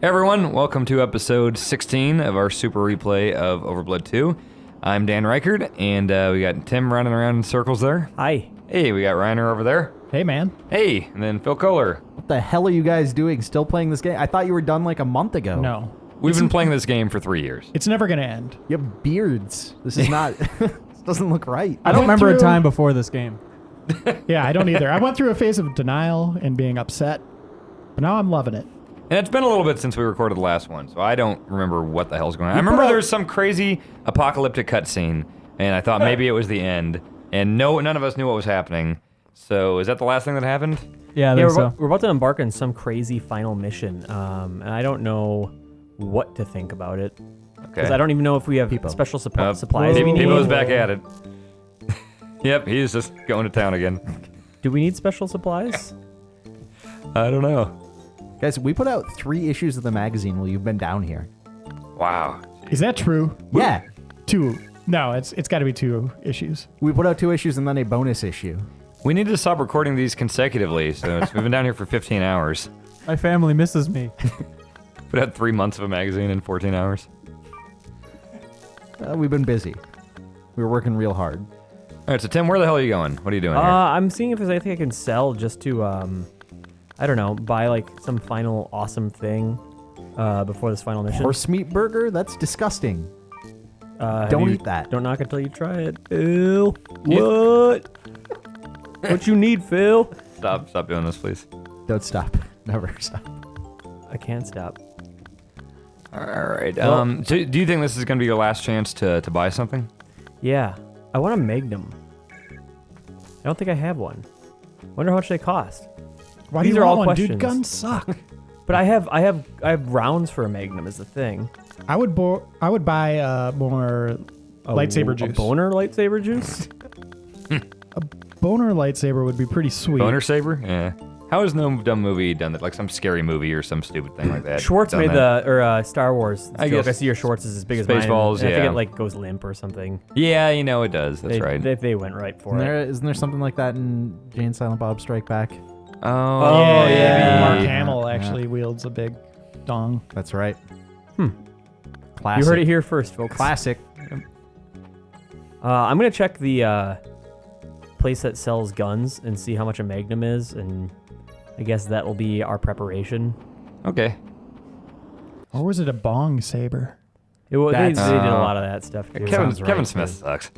Hey everyone, welcome to episode 16 of our super replay of OverBlood 2. I'm Dan Ryckert, and we got Tim running around in circles there. Hi. Hey, we got Reiner over there. Hey, man. Hey, and then Phil Kollar. What the hell are you guys doing? Still playing this game? I thought you were done like a month ago. No. We've been playing this game for 3 years. It's never going to end. You have beards. This is not... this doesn't look right. I don't remember a time before this game. Yeah, I don't either. I went through a phase of denial and being upset, but now I'm loving it. And it's been a little bit since we recorded the last one, so I don't remember what the hell's going on. I remember there was some crazy apocalyptic cutscene, and I thought maybe it was the end, and none of us knew what was happening. So is that the last thing that happened? Yeah, We're about to embark on some crazy final mission, and I don't know what to think about it. Okay. Because I don't even know if we have special supplies we need. Pipo's back at it. Yep, he's just going to town again. Do we need special supplies? I don't know. Guys, we put out 3 issues of the magazine while you've been down here. Wow. Is that true? Yeah. 2. No, it's got to be 2 issues. We put out 2 issues and then a bonus issue. We need to stop recording these consecutively, so we've been down here for 15 hours. My family misses me. Put out 3 months of a magazine in 14 hours. We've been busy. We were working real hard. All right, so Tim, where the hell are you going? What are you doing here? I'm seeing if there's anything I can sell just to, I don't know, buy like some final awesome thing before this final mission. Horse meat burger? That's disgusting. Have Don't you- eat that. Don't knock until you try it. Phil. What? What you need, Phil? Stop doing this, please. Don't stop. Never stop. I can't stop. All right. So do you think this is going to be your last chance to buy something? Yeah, I want a Magnum. I don't think I have one. Wonder how much they cost. Why These do you are want all one? Dude, questions. guns suck. But I have rounds for a Magnum is the thing. I would buy more lightsaber juice. A boner lightsaber juice? Boner lightsaber would be pretty sweet. Boner saber? Yeah. How has no dumb movie done that? Like some scary movie or some stupid thing like that. Schwartz done made that? Star Wars I joke. guess I see your Schwartz is as big as Spaceballs, mine. And I yeah. think it like goes limp or something. Yeah, you know it does. That's right. They went right for it. Isn't there something like that in Jay and Silent Bob Strike Back? Oh, yeah. Mark maybe. Hamill actually wields a big dong. That's right. Hmm. Classic. You heard it here first, folks. Classic. I'm gonna check the place that sells guns and see how much a Magnum is, and I guess that will be our preparation. Okay. Or was it a bong saber? They did a That's- lot of that stuff too. Kevin Smith sucks.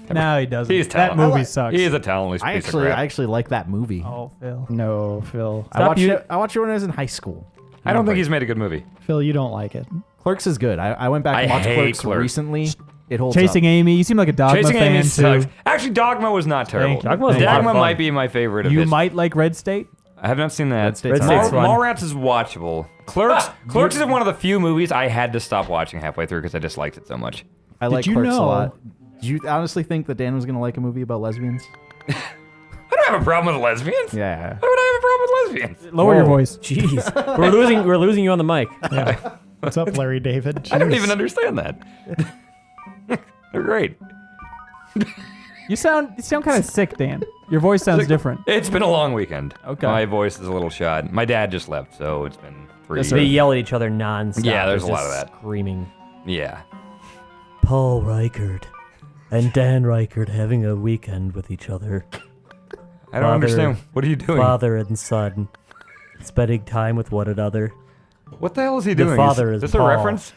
No, he doesn't. He's That talented. movie sucks. He's a talentless piece of I crap. actually like that movie. Oh, Phil. No, Phil. I watched it when I was in high school. I don't think he's made a good movie. Phil, you don't like it. Clerks is good. I went back and I watched hate Clerks Clerks. recently. It holds Chasing up. Amy. You seem like a Dogma Chasing fan Amy too. sucks. Actually, Dogma was not terrible. Thank you. Dogma was a lot of Dogma fun. might be my favorite of You this. might like Red State. I have not seen that. Red State's Red State's fun. Mallrats is watchable. Clerks is one of the few movies I had to stop watching halfway through because I disliked it so much. I like you Clerks a know- lot. Did you honestly think that Dan was going to like a movie about lesbians? I don't have a problem with lesbians. Yeah. Why would I have a problem with lesbians? Lower your Whoa. voice. Jeez, we're losing you on the mic. What's up, Larry David? I don't Jeez. even understand that. They're great. You sound kind of sick, Dan. Your voice sounds different. It's been a long weekend. Okay. My voice is a little shot. My dad just left, so it's been 3 They years. yell at each other nonstop. Yeah, there's It's a lot just of that. screaming. Yeah. Paul Ryckert and Dan Ryckert having a weekend with each other. I don't understand. What are you doing? Father and son spending time with one another. What the hell is he The doing? father is this Paul. a reference?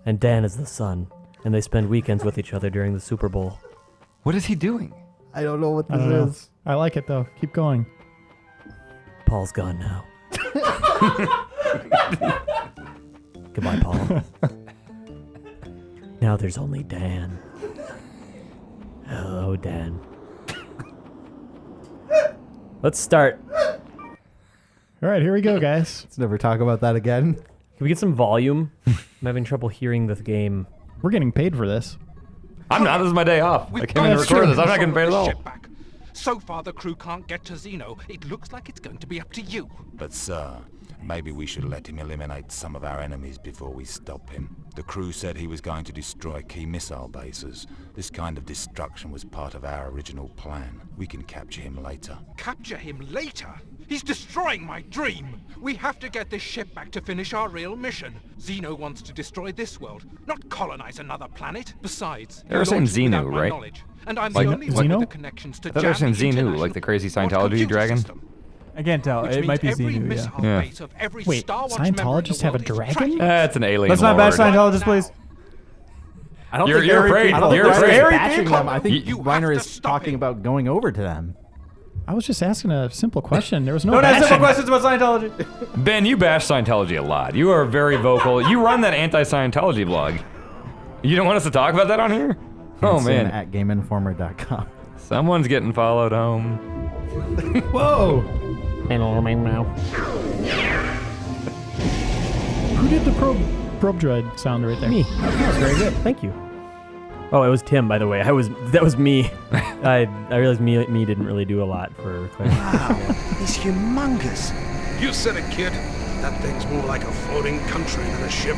And Dan is the son. And they spend weekends with each other during the Super Bowl. What is he doing? I don't know what I don't know. I like it though. Keep going. Paul's gone now. Goodbye, Paul. Now there's only Dan. Hello, Dan. Let's start. All right, here we go, guys. Let's never talk about that again. Can we get some volume? I'm having trouble hearing this game. We're getting paid for this. I'm not. This is my day off. I came in to that's record true. this. I'm not getting paid at all. Ship back. So far, the crew can't get to Xeno. It looks like it's going to be up to you. But, sir, Maybe we should let him eliminate some of our enemies before we stop him. The crew said he was going to destroy key missile bases. This kind of destruction was part of our original plan. We can capture him later. Capture him later? He's destroying my dream! We have to get this ship back to finish our real mission. Xeno wants to destroy this world, not colonize another planet. Besides, They were saying launched without Xenu, my right? knowledge, and I'm Like the only one Xeno? with the connections to I thought they were jam saying the Xenu, international like the crazy quad Scientology computer dragon. system, I can't tell. which It might be means every Xenu, yeah. missile Yeah. base of every Wait, Star Watch member in the Scientologists have a world is dragon? tracking. That's an alien Let's not bash lord. Scientologists, please. I don't You're- think you're Reiner- afraid. I don't You're think Reiner afraid. is Very bashing people. them. I think You have Reiner to is stop talking him. about going over to them. I was just asking a simple question. There was no Don't ask simple bashing. questions about Scientology. Ben, you bash Scientology a lot. You are very vocal. You run that anti-Scientology blog. You don't want us to talk about that on here? Oh, Hanson man. At GameInformer.com. Someone's getting followed home. Whoa! Who did the probe droid sound right there? Me. That was very good. Thank you. Oh, it was Tim, by the way. That was me. I realized me didn't really do a lot for clarification. It's humongous. You said it, kid. That thing's more like a floating country than a ship.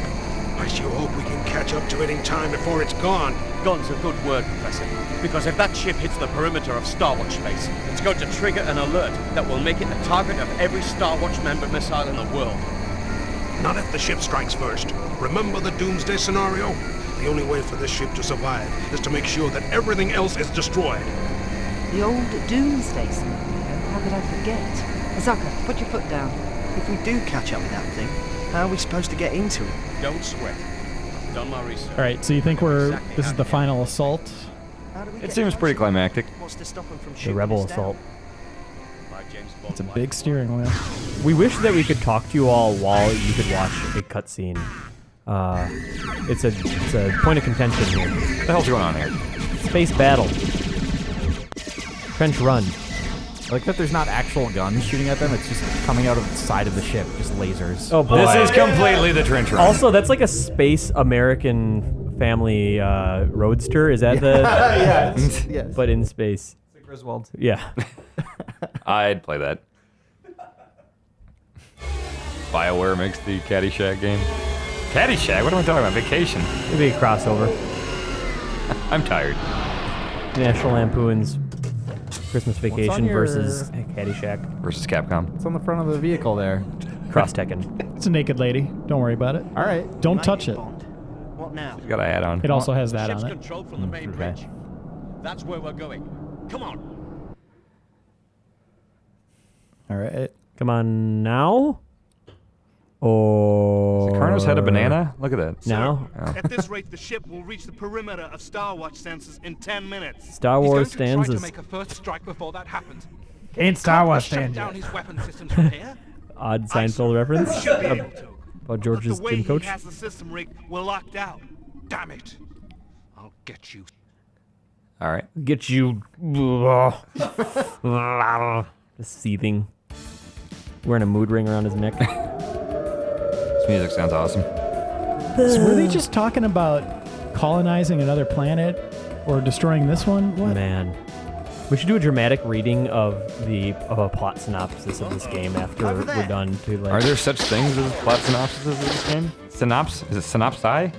I sure hope we can catch up to it in time before it's gone. Gone's a good word, Professor. Because if that ship hits the perimeter of Star Watch space, it's going to trigger an alert that will make it the target of every Star Watch member missile in the world. Not if the ship strikes first. Remember the doomsday scenario? The only way for this ship to survive is to make sure that everything else is destroyed. The old doomsday scenario? How could I forget? Azaka, put your foot down. If we do catch up with that thing, how are we supposed to get into it? Don't sweat. I've done my research. All right, so you think this is the final assault? How do we It get seems past pretty it? climactic. What's to stop them from The shooting rebel us down? assault. Like James Bond, It's a like big steering wheel. We wish that we could talk to you all while you could watch a cutscene. It's a point of contention here. What the hell's going on here? Space battle. Trench run. I like that there's not actual guns shooting at them. It's just coming out of the side of the ship, just lasers. Oh boy. This is completely the trench run. Also, that's like a space American family roadster. Is that the? yes. Yes. But in space. Like Griswold. Yeah. I'd play that. BioWare makes the Caddyshack game. Caddyshack? What am I talking about? Vacation. Maybe a crossover. I'm tired. National Lampoon's Christmas Vacation your- versus Caddyshack. Versus Capcom. It's on the front of the vehicle there. Cross Tekken. It's a naked lady. Don't worry about it. All right. Don't touch it. Bond. What now? Got a hat on. It also has that Ship's on it. controlled from the main okay. bridge. That's where we're going. Come on. All right. Come on now. Or Carno's head a banana? Look at that. now. Oh. At this rate, the ship will reach the perimeter of Star Watch sensors in 10 minutes. Star He's Wars going to stands try as to make a first strike before that happens. Ain't Star Wars Shut stand down yet. his weapon systems from here. odd Seinfeld reference Should be able to. about But George's the way gym he coach. has the system rigged, we're locked out. Damn it. I'll get you. All right. Get you. Seething. Wearing a mood ring around his neck. This music sounds awesome. So were they just talking about colonizing another planet or destroying this one? What? Man. We should do a dramatic reading of a plot synopsis of this game after we're done. To like Are there such things as plot synopses of this game? Is it synopsi?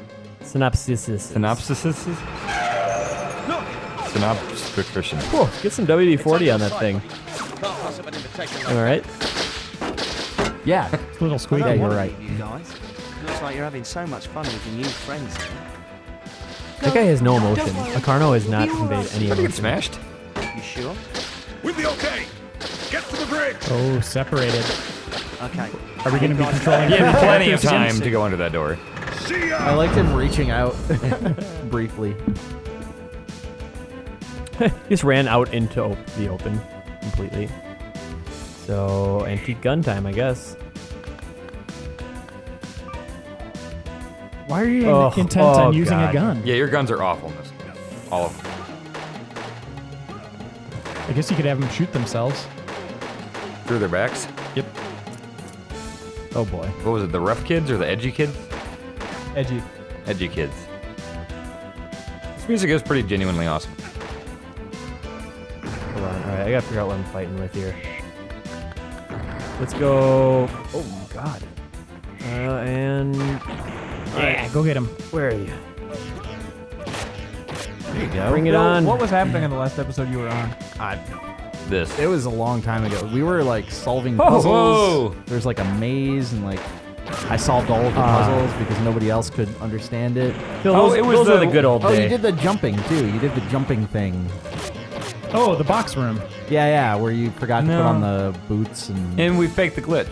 synopsis? Synopsis? Synopsis. Cool. Get some WD-40 on that thing. Can't pass up an invitation. Am I right? Yeah. It's a little I squeaky. don't you're wanna right. leave you guys. Looks like you're having so much fun with your new friends here. That guy has no emotion. Acarno has not conveyed any Did he get emotion. smashed? You sure? We'll be okay. Get to the bridge. Oh, separated. Okay. Are we going to be controlling? He had three plenty of characters time to go under that door. See ya. I liked him reaching out briefly. He just ran out into the open completely. So, antique gun time, I guess. Why are you Oh, intent oh, on using God. a gun? Yeah, your guns are awful in this game. All of them. I guess you could have them shoot themselves. Through their backs. Yep. Oh boy. What was it, the rough kids or the edgy kids? Edgy. Edgy kids. This music is pretty genuinely awesome. Hold on. Alright, I gotta figure out what I'm fighting with here. Let's go. Oh God. And Yeah, go get him. where are you? There you go. Bring it Bill, on. what was happening in the last episode you were on? This. It was a long time ago. We were like solving Oh, puzzles. whoa. There's like a maze, and like I solved all of the puzzles because nobody else could understand it. Phil, Oh, those, it was those were the- the good old Oh, days. you did the jumping too. You did the jumping thing. Oh, the box room. Yeah, where you forgot to put No. on the boots and. And we faked the glitch.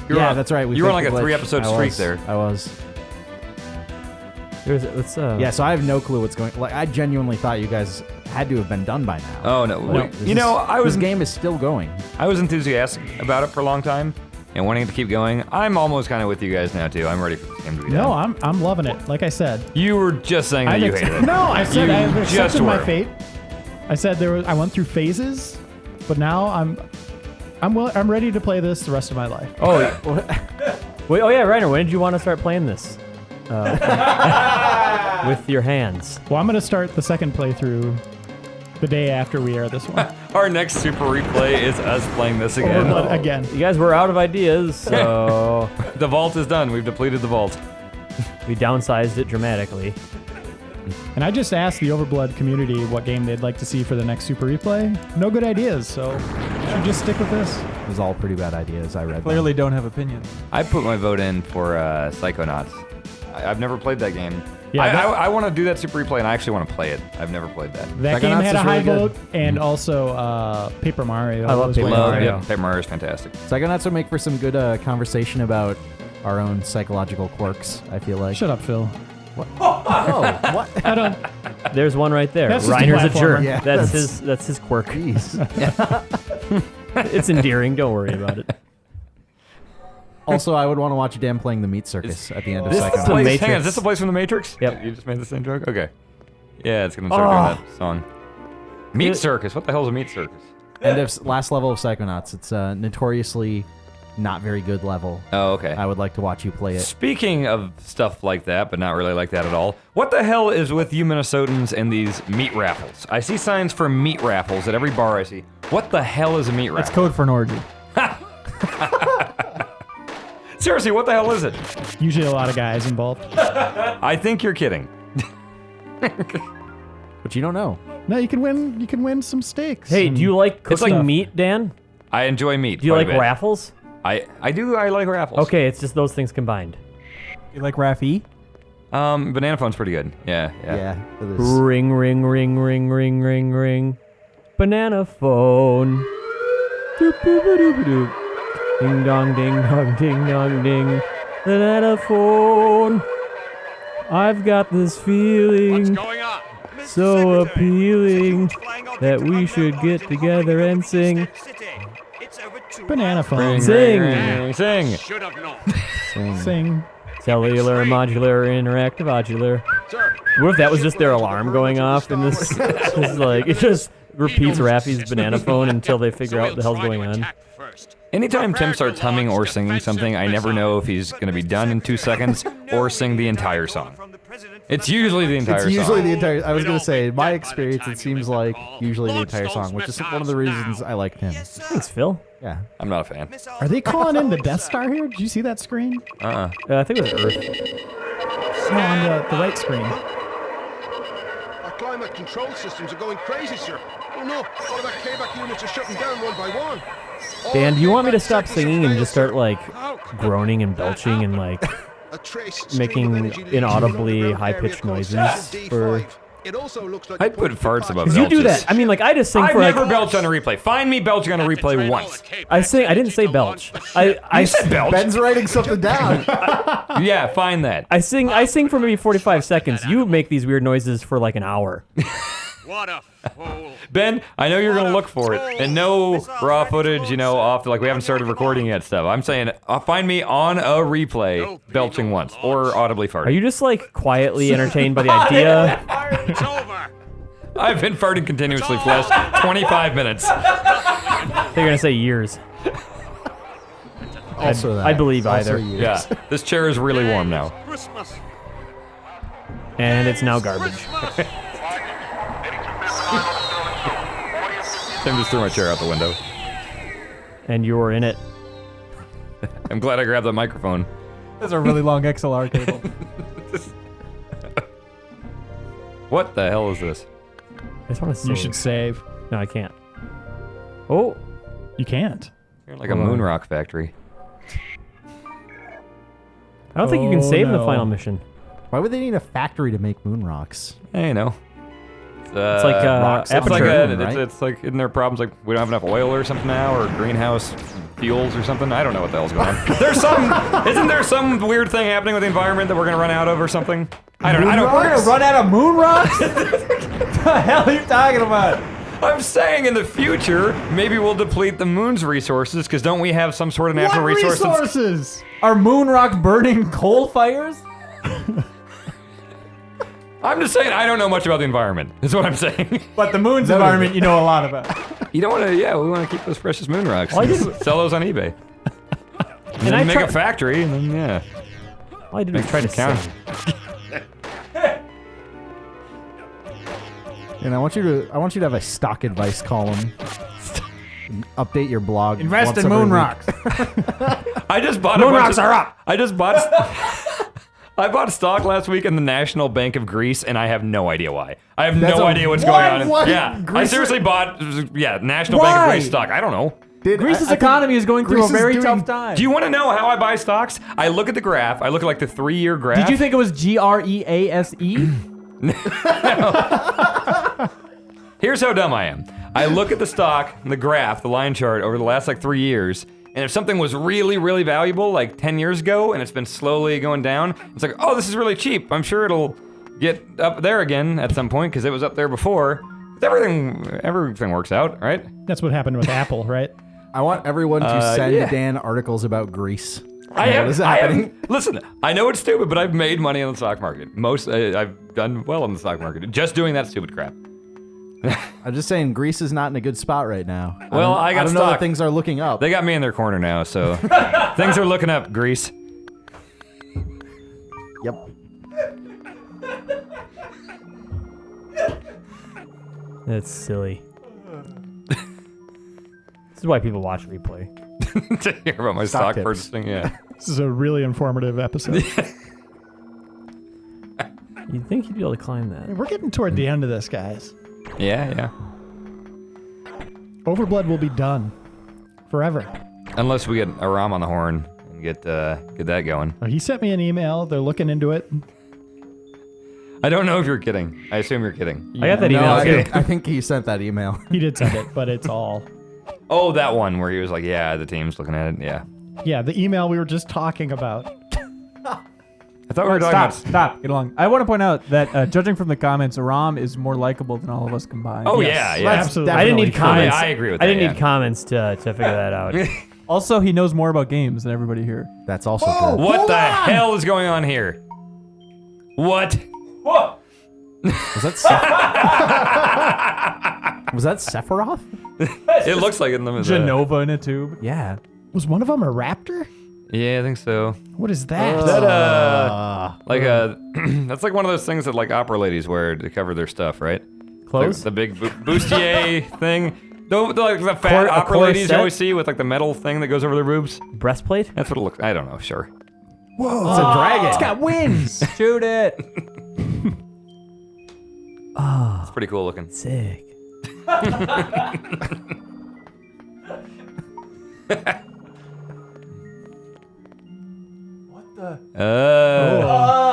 Yeah, that's right. You were on faked like a the glitch. 3-episode I streak was. there. I was. Let's, Yeah, so I have no clue what's going. Like, I genuinely thought you guys had to have been done by now. Oh no! This You know, this game is still going. I was enthusiastic about it for a long time and wanting to keep going. I'm almost kind of with you guys now too. I'm ready for this game to be No, done. I'm loving it. Like I said. You were just saying that you hated it. No, I said You I've just accepted my were. fate. I said I went through phases, but now I'm ready to play this the rest of my life. Oh, wait, oh yeah, Reiner. When did you want to start playing this? With your hands. Well, I'm going to start the second playthrough the day after we air this one. Our next super replay is us playing this again. OverBlood again. You guys were out of ideas, so The vault is done. We've depleted the vault. we downsized it dramatically. And I just asked the OverBlood community what game they'd like to see for the next super replay. No good ideas, so should just stick with this. It was all pretty bad ideas. I read. Clearly don't have opinions. I put my vote in for Psychonauts. I've never played that game. Yeah, I want to do that super replay, and I actually want to play it. I've never played that. That game Psychonauts had a is high really good. vote, and also Paper Mario. I love was Paper way Love, higher. Mario. yeah, Paper Mario is fantastic. Psychonauts would make for some good conversation about our own psychological quirks. I feel like. Shut up, Phil. Oh, what? I don't. There's one right there. That's just a Reiner's a platformer. jerk. Yeah, that's his quirk. It's endearing. Don't worry about it. Also, I would want to watch Dan playing the Meat Circus at the end of This Psychonauts. place, Matrix. hang on, is this the place from the Matrix? Yep. You just made the same joke? Okay. Yeah, it's going to start doing that song. Meat Circus. What the hell is a meat circus? End of last level of Psychonauts. It's a notoriously not very good level. Oh, okay. I would like to watch you play it. Speaking of stuff like that, but not really like that at all, what the hell is with you Minnesotans and these meat raffles? I see signs for meat raffles at every bar I see. What the hell is a meat That's raffle? code for an orgy. Seriously, what the hell is it? Usually a lot of guys involved. I think you're kidding. But you don't know. No, you can win. You can win some steaks. Hey, and do you like It's cooking like- meat, Dan? I enjoy meat. Do you quite like a bit. raffles? I do. I like raffles. Okay, it's just those things combined. You like Raffi? Banana phone's pretty good. Yeah. Yeah. it is. Ring, ring, ring, ring, ring, ring, ring. Banana phone. Doop, doop, doop, doop, doop. Ding dong, ding dong, ding dong, ding. Banana phone. I've got this feeling going on? so appealing that we should get together and sing. banana phone. Ring, Sing. ring, ring, sing. Should have known. Sing. Cellular, modular, interactive, modular. What if that was just their alarm going off and this is like, it just repeats Raffi's banana phone until they figure out what the hell's going on? Anytime Tim starts humming or singing something, I never know if he's going to be done in 2 seconds or sing the entire song. It's usually the entire It's usually song. the entire. I was gonna say, in my experience, it seems like usually the entire song, which is one of the reasons I like him. Thanks, Phil. Yeah. I'm not a fan. Are they calling in the Death Star here? Did you see that screen? I think it was Earth. No, on the right screen. Our climate control systems are going crazy, sir. Oh no, all of our K-back units are shutting down one by one. Dan, do you want me to stop singing and just start like groaning and belching and like making inaudibly high-pitched noises for... I'd put farts above Because belches. you do that. I mean, like, I just sing I've for like... never belched on a replay. Find me belching on a replay once. I didn't say belch. I said belch. Ben's writing something down. Yeah, find that. I sing for maybe 45 seconds. You make these weird noises for like an hour. What a fool. Ben, I know you're gonna look for it, and no raw footage, off like we haven't started recording yet stuff. I'm saying, find me on a replay belching once or audibly farting. Are you just like quietly entertained by the idea? It's over. I've been farting continuously for the last 25 minutes. I think you're gonna say years. Also, that. I believe Also either. years. Yeah, this chair is really warm now. Christmas. And it's now garbage. Tim just threw my chair out the window. And you're in it. I'm glad I grabbed that microphone. That's a really long XLR cable. What the hell is this? I just want to save. You should save. No, I can't. Oh. You can't. You're like a moon rock factory. I don't think you can save in the final mission. Why would they need a factory to make moon rocks? Hey, you know. It's like rocks It's like, Aperture. right? it's like, isn't there problems like we don't have enough oil or something now, or greenhouse fuels or something? I don't know what the hell's going on. Isn't there some weird thing happening with the environment that we're gonna run out of or something? I don't know. We're gonna run out of moon rocks? What the hell are you talking about? I'm saying in the future, maybe we'll deplete the moon's resources, because don't we have some sort of natural What resource? resources? Are moon rock burning coal fires? I'm just saying I don't know much about the environment. That's what I'm saying. But the moon's environment you know a lot about. You don't want to, we want to keep those precious moon rocks. All I did Sell those on eBay. And I then make a tried- factory, and then, yeah. All I did was try to count. save. And I want you to have a stock advice column. Update your blog. Invest once in every moon week. rocks. I just bought Moon rocks are up. I just bought. I bought stock last week in the National Bank of Greece, and I have no idea why. I have no idea what's going on. What? Yeah, I Greece seriously bought. National Bank of Why? Greece stock. I don't know. Greece's economy is going through a Greece is very doing- tough time. Do you want to know how I buy stocks? I look at the graph. I look at like the 3-year graph. Did you think it was GREASE? Here's how dumb I am. I look at the stock, the graph, the line chart over the last like 3 years, and if something was really, really valuable like 10 years ago and it's been slowly going down, it's like, oh, this is really cheap. I'm sure it'll get up there again at some point because it was up there before. Everything works out, right? That's what happened with Apple, right? I want everyone to send yeah. Dan articles about Greece. I What have, is I have- happening? listen, I know it's stupid, but I've made money on the stock market. I've done well in the stock market. Just doing that stupid crap. I'm just saying Greece is not in a good spot right now. Well, I got don't know stock. that things are looking up. They got me in their corner now, so things are looking up, Greece. Yep. That's silly. This is why people watch replay. To hear about my Stock stock tips. purchasing, yeah. This is a really informative episode. You'd think you'd be able to climb that. We're getting toward the end of this, guys. Yeah. OverBlood will be done forever. Unless we get Aram on the horn and get that going. He sent me an email. They're looking into it. I don't know if you're kidding. I assume you're kidding. I got that No, email too. I think he sent that email. He did send it, but it's all. Oh, that one where he was like, yeah, the team's looking at it. Yeah. Yeah, the email we were just talking about. I thought we were talking Stop. Get along. I want to point out that judging from the comments, Aram is more likable than all of us combined. Oh, Yes, yeah. absolutely. I didn't need Definitely. comments. I agree with I that, didn't yeah. need comments to figure that out. Also, he knows more about games than everybody here. That's also true. What the hell is going on here? What? Was that Was that Sephiroth? It looks like it in the Genova in a tube. Yeah. Was one of them a raptor? Yeah, I think so. What is that? That's like one of those things that like opera ladies wear to cover their stuff, right? Clothes? The big bustier thing. Like the fat A opera ladies you corset? always see with like the metal thing that goes over their boobs. Breastplate? That's what it looks. I don't know. Sure. It's a dragon. It's got wings. Shoot it. It's pretty cool looking. Sick.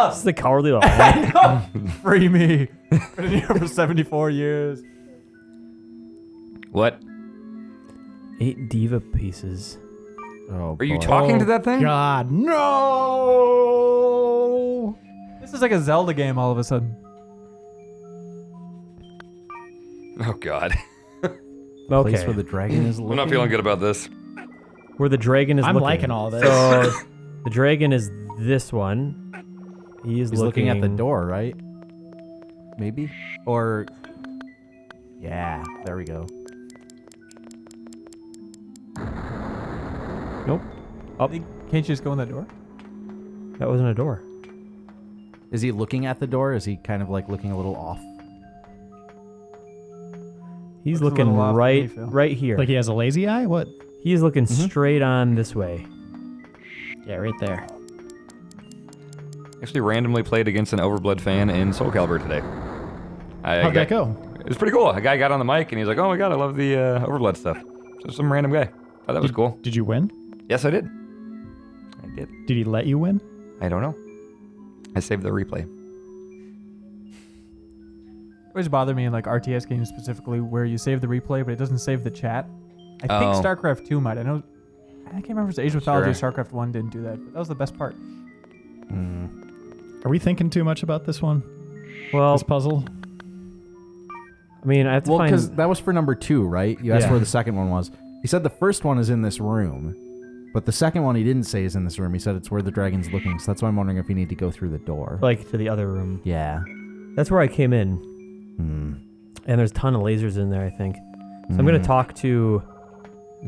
This is the cowardly lion. Free me. Been here for 74 years. What? 8 diva pieces. Oh, Are you boy. talking to that thing? God, no! This is like a Zelda game all of a sudden. Oh God. Okay. Place where the dragon is looking. I'm not feeling good about this. Where the dragon is I'm looking. liking all this. So the dragon is this one. He's looking at the door, right? Maybe? Or... Yeah, there we go. Nope. Up. Can't you just go in that door? That wasn't a door. Is he looking at the door? Is he kind of like looking a little off? He's Looks a looking little off to me, right Phil. right here. Like he has a lazy eye? What? He's looking straight on this way. Yeah, right there. Actually, randomly played against an OverBlood fan in Soul Calibur today. How'd that go? It was pretty cool. A guy got on the mic and he's like, "Oh my god, I love the OverBlood stuff." So some random guy. Thought that was cool. Did you win? Yes, I did. I did. Did he let you win? I don't know. I saved the replay. It always bothered me in like RTS games specifically where you save the replay, but it doesn't save the chat. I think Oh. StarCraft 2 might. I can't remember if it was Age of Mythology Sure. or StarCraft 1 didn't do that, but that was the best part. Are we thinking too much about this one? Well, This puzzle? I mean, I have to Well, find. because that was for number 2, right? You asked Yeah. where the second one was. He said the first one is in this room, but the second one he didn't say is in this room. He said it's where the dragon's looking, so that's why I'm wondering if you need to go through the door. Like to the other room. Yeah. That's where I came in. Hmm. And there's a ton of lasers in there, I think. So I'm going to talk to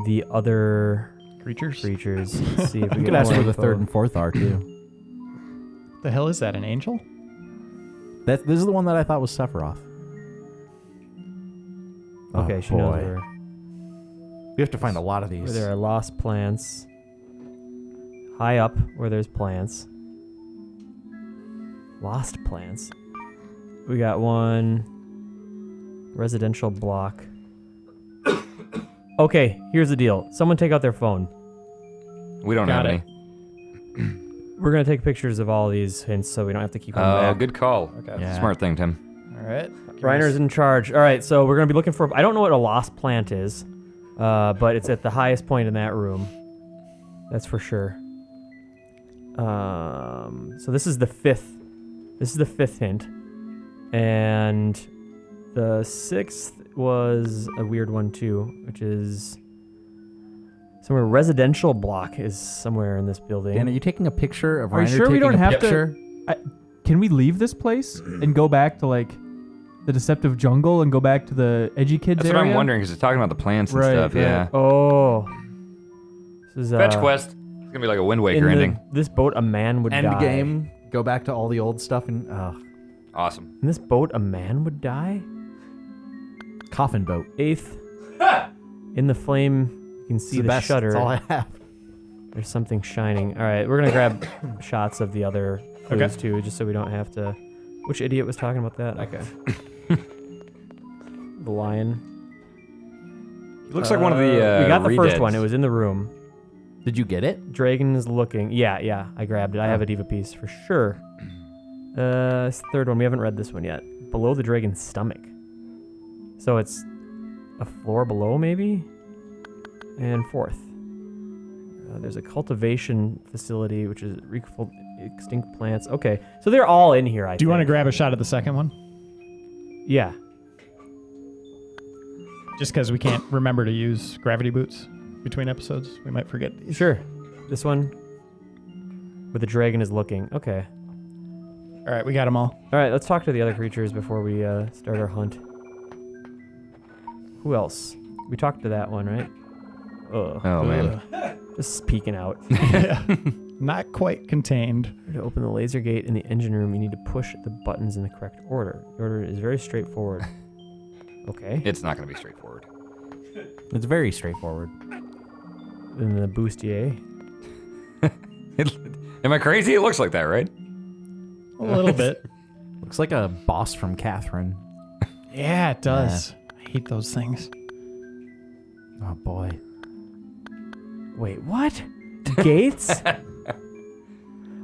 the other Creatures? creatures. See if we You can could ask where the third and fourth are, too. The hell is that, an angel? This is the one that I thought was Sephiroth. Okay, Oh, she knows boy. where. We have to find a lot of Where these. there are lost plants. High up where there's plants. Lost plants. We got one residential block. Okay, here's the deal. Someone take out their phone. We don't Got have it. any. We're gonna take pictures of all these hints so we don't have to keep coming Oh, back. good call. Okay. Yeah. Smart thing, Tim. All right. Reiner's in charge. All right, so we're gonna be looking for. I don't know what a lost plant is, but it's at the highest point in that room. That's for sure. So this is the fifth. This is the fifth hint, and the sixth was a weird one too, which is somewhere residential block is somewhere in this building. Dan, are you taking a picture of Are you Reiner sure we taking don't a have picture? to? Can we leave this place and go back to like the deceptive jungle and go back to the edgy kids That's area? what I'm wondering because it's talking about the plants and Right, stuff. right. Yeah. Oh, this is Fetch quest. It's gonna be like a Wind Waker ending. This boat, a man would End die. game. Go back to all the old stuff and Awesome. In this boat, a man would die. coffin boat. Eighth. In the flame, you can see It's the best. shutter. That's all I have. There's something shining. All right, we're gonna grab shots of the other clues Okay. too, just so we don't have to. Which idiot was talking about that? Okay. The lion. It looks like one of the. we got the first redeads. one. It was in the room. Did you get it? Dragon is looking. Yeah, I grabbed it. I have a diva piece for sure. This third one, we haven't read this one yet. Below the dragon's stomach. So it's a floor below, maybe? And fourth. There's a cultivation facility, which is full extinct plants. Okay, so they're all in here, I Do you want to think. grab a shot of the second one? Yeah. Just because we can't remember to use gravity boots between episodes, we might forget these. Sure. This one. Where the dragon is looking. Okay. All right, we got them all. All right, let's talk to the other creatures before we start our hunt. Who else? We talked to that one, right? Ugh. Oh man. Just peeking out. Not quite contained. To open the laser gate in the engine room, you need to push the buttons in the correct order. The order is very straightforward. Okay. It's not gonna be straightforward. It's very straightforward. Then the bustier. Am I crazy? It looks like that, right? A little bit. Looks like a boss from Catherine. Yeah, it does. I hate those things. Oh boy. Wait, what? Gates?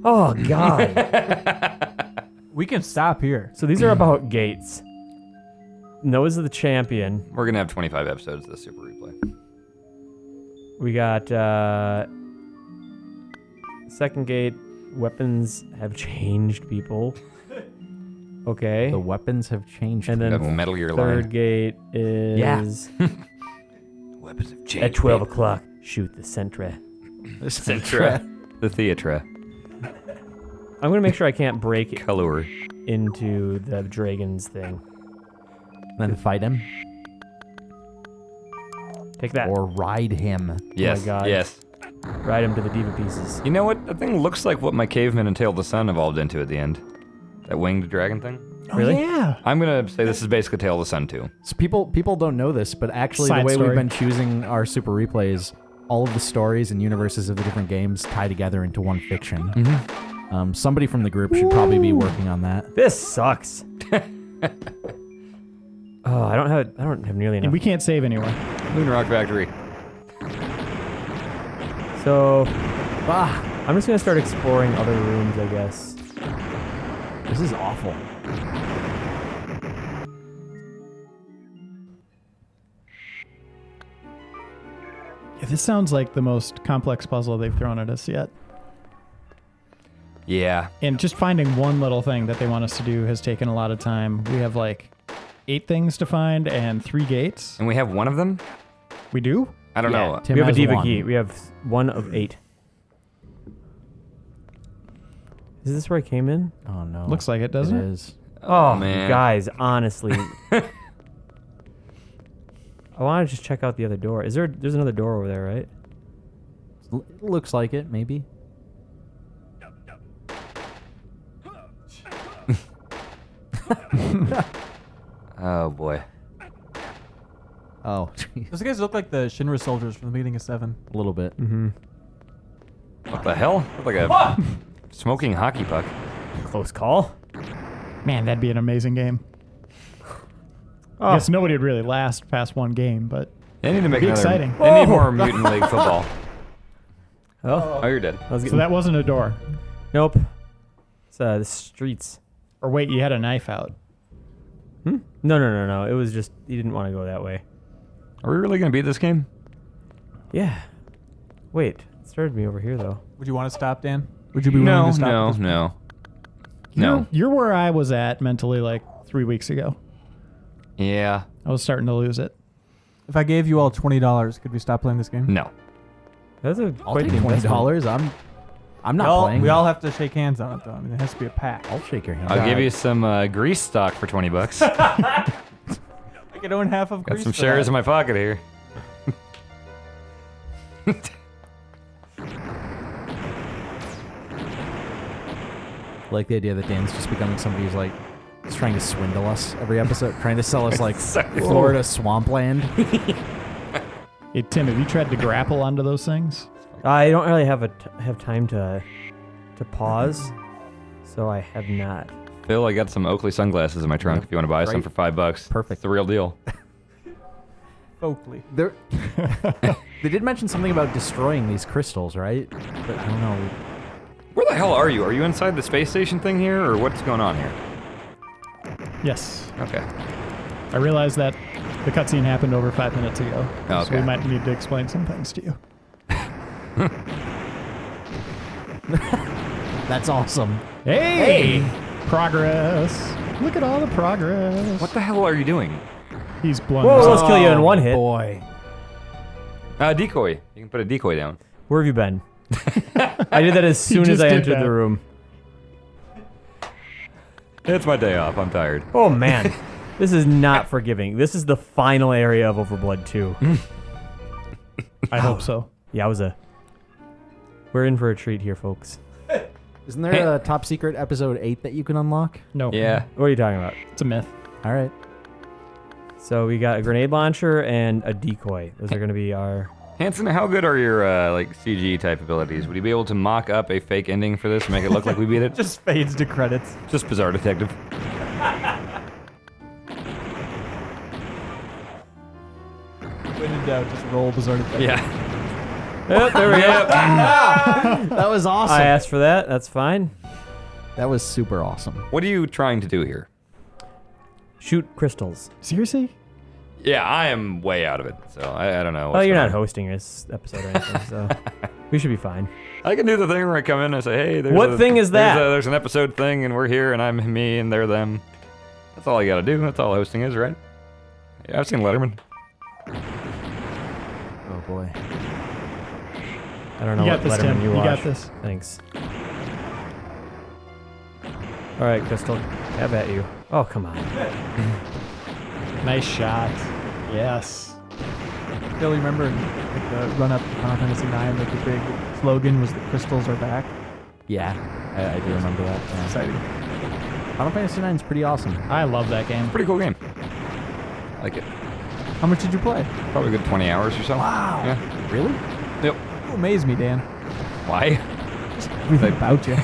Oh, God. We can stop here. So these are about gates. Nose of the champion. We're gonna have 25 episodes of the Super Replay. We got second gate. Weapons have changed people. Okay. The weapons have changed. And then Got Metal Gear third line. gate is Weapons have changed. at 12 o'clock. Shoot the sentry. The Centra. The Theatra. I'm gonna make sure I can't break Color. into the dragon's thing. Then fight him Take that. or ride him. Yes. God. Yes. Ride him to the diva pieces. You know what? That thing looks like what my caveman and Tail of the Sun evolved into at the end. That winged dragon thing. Really? Oh, yeah. I'm gonna say this is basically Tail of the Sun too. So people don't know this, but actually Side the way story. we've been choosing our super replays all of the stories and universes of the different games tie together into one fiction. Somebody from the group should probably be working on that. This sucks. Oh, I don't have nearly enough. And we can't save anywhere. Moon Rock Factory. So, I'm just gonna start exploring other rooms, I guess. This is awful. Yeah, this sounds like the most complex puzzle they've thrown at us yet. Yeah. And just finding one little thing that they want us to do has taken a lot of time. We have like 8 things to find and 3 gates. And we have one of them? We do? I don't know. Tim We have a has diva one. key. We have 1 of 8. Is this where I came in? Oh no. Looks like it, doesn't it? It is. Oh, man. you guys, honestly. I want to just check out the other door. There's another door over there, right? Looks like it, maybe. Oh, boy. Oh, Those guys look like the Shinra soldiers from the beginning of 7. a little bit. Mm-hmm. What the hell? Look like a smoking hockey puck. Close call. Man, that'd be an amazing game. I guess nobody would really last past one game, but They need to make Be another. exciting. They need more Mutant League football. Oh, You're dead. I was so getting, that wasn't a door. nope. It's the streets. Or wait, you had a knife out. No. It was just he didn't want to go that way. Are we really gonna beat this game? Yeah. Wait, it started me over here though. Would you want to stop, Dan? Would you be willing to stop? at this point? No. You're where I was at mentally like 3 weeks ago. Yeah. I was starting to lose it. If I gave you all $20, could we stop playing this game? No. That's a I'll quite take the investment. $20. I'm not playing. We all have to shake hands on it, though. I mean, it has to be a pack. I'll shake your hand. I'll give you some grease stock for $20. I could own half of Got Greece some for shares that. in my pocket here. I like the idea that Dan's just becoming somebody who's like, he's trying to swindle us every episode, trying to sell us like Florida swampland. Hey, Tim, have you tried to grapple onto those things? I don't really have time to pause, so I have not. Phil, I got some Oakley sunglasses in my trunk. If you want to buy some for $5, Perfect. It's the real deal. Oakley. There, they did mention something about destroying these crystals, right? But I don't know. Where the hell are you? Are you inside the space station thing here, or what's going on here? Yes. Okay. I realized that the cutscene happened over 5 minutes ago. So Okay. we might need to explain some things to you. That's awesome. Hey! Progress. Look at all the progress. What the hell are you doing? He's blown. Whoa, himself. let's kill you in one hit. Boy. Decoy. You can put a decoy down. Where have you been? I did that as soon as just I did entered that. the room. It's my day off. I'm tired. Oh man, this is not forgiving. This is the final area of OverBlood 2. I hope so. Yowza. We're in for a treat here, folks. Isn't there a top secret episode 8 that you can unlock? No. Yeah. What are you talking about? It's a myth. All right. So we got a grenade launcher and a decoy. Those are going to be our... Hanson, how good are your like CG type abilities? Would you be able to mock up a fake ending for this and make it look like we beat it? Just fades to credits. Just Bizarre Detective. When in doubt, just roll Bizarre Detective. Yeah. Yep, there we go. That was awesome. I asked for that. That's fine. That was super awesome. What are you trying to do here? Shoot crystals. Seriously? Yeah, I am way out of it, so I don't know. Well, what's you're going not on. hosting this episode or anything, so we should be fine. I can do the thing where I come in and I say, hey, there's What thing is that? There's an episode thing, and we're here, and I'm me, and they're them. That's all I gotta do. That's all hosting is, right? Yeah, I've seen Letterman. Oh boy. I don't know You what got this, Letterman Tim. you You watch. got this. Thanks. All right, Crystal. Have at you. Oh, come on. Nice shot. Yes. Still remember like, the run-up to Final Fantasy IX, like the big slogan was the crystals are back. Yeah, I do remember that. Yeah. Exciting. Final Fantasy IX is pretty awesome. I love that game. Pretty cool game. I like it. How much did you play? Probably a good 20 hours or so. Wow. Yeah. Really? Yep. You amaze me, Dan. Why? Everything about you.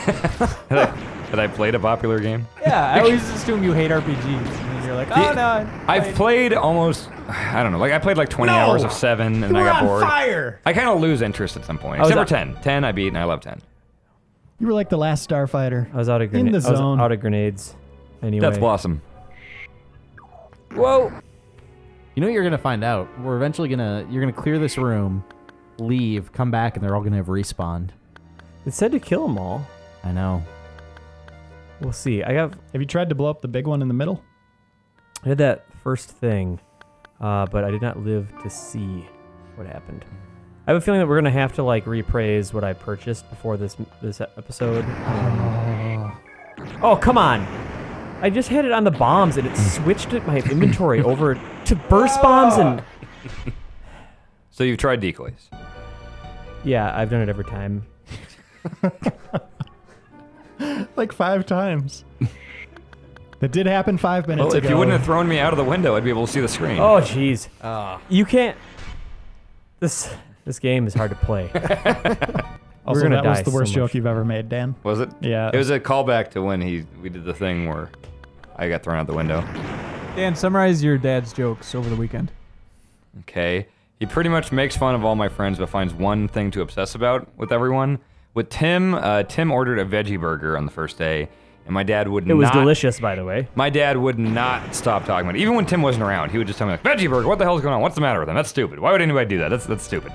That I played a popular game? Yeah, I always assume you hate RPGs. And then you're like, oh, no. I've played almost, I don't know, like I played like 20 hours of 7 and I got bored. Fire! I kind of lose interest at some point. I was Except for 10. 10 I beat and I love 10. You were like the last starfighter. I was out of In the I was zone. out of grenades. Anyway. That's Blossom. Whoa. You know what you're gonna find out? We're eventually you're gonna clear this room, leave, come back, and they're all gonna have respawned. It said to kill them all. I know. We'll see. Have you tried to blow up the big one in the middle? I did that first thing, but I did not live to see what happened. I have a feeling that we're gonna have to like repraise what I purchased before this episode. Oh, come on! I just had it on the bombs and it switched my inventory over to burst bombs and. So you've tried decoys? Yeah, I've done it every time. Like 5 times. That did happen 5 minutes Well, ago. if you wouldn't have thrown me out of the window, I'd be able to see the screen. Oh, jeez. You can't. This game is hard to play. Also, gonna that was die the worst so much. joke you've ever made, Dan. Was it? Yeah. It was a callback to when we did the thing where I got thrown out the window. Dan, summarize your dad's jokes over the weekend. Okay. He pretty much makes fun of all my friends, but finds one thing to obsess about with everyone. With Tim, Tim ordered a veggie burger on the first day, and my dad would not... It was delicious, by the way. My dad would not stop talking about it. Even when Tim wasn't around, he would just tell me, like, veggie burger, what the hell's going on? What's the matter with him? That's stupid. Why would anybody do that? That's stupid.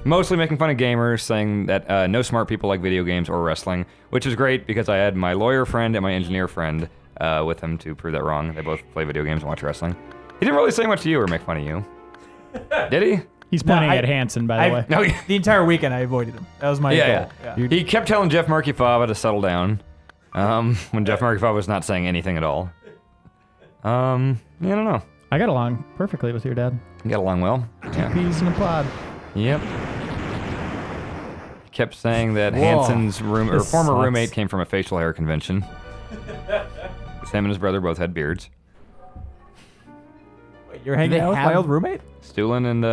Mostly making fun of gamers, saying that no smart people like video games or wrestling, which is great because I had my lawyer friend and my engineer friend with him to prove that wrong. They both play video games and watch wrestling. He didn't really say much to you or make fun of you. Did he? He's pointing at Hanson, by the way. No, The entire weekend I avoided him. That was my goal. yeah. He kept telling Jeff Murky Fava to settle down when Jeff Murky Fava was not saying anything at all. I don't know. I got along perfectly with your dad. You got along well. Yeah. Peas in a pod. Yep. He kept saying that Hanson's former roommate came from a facial hair convention. Sam and his brother both had beards. Wait, you're hanging out with my old roommate? Stulin and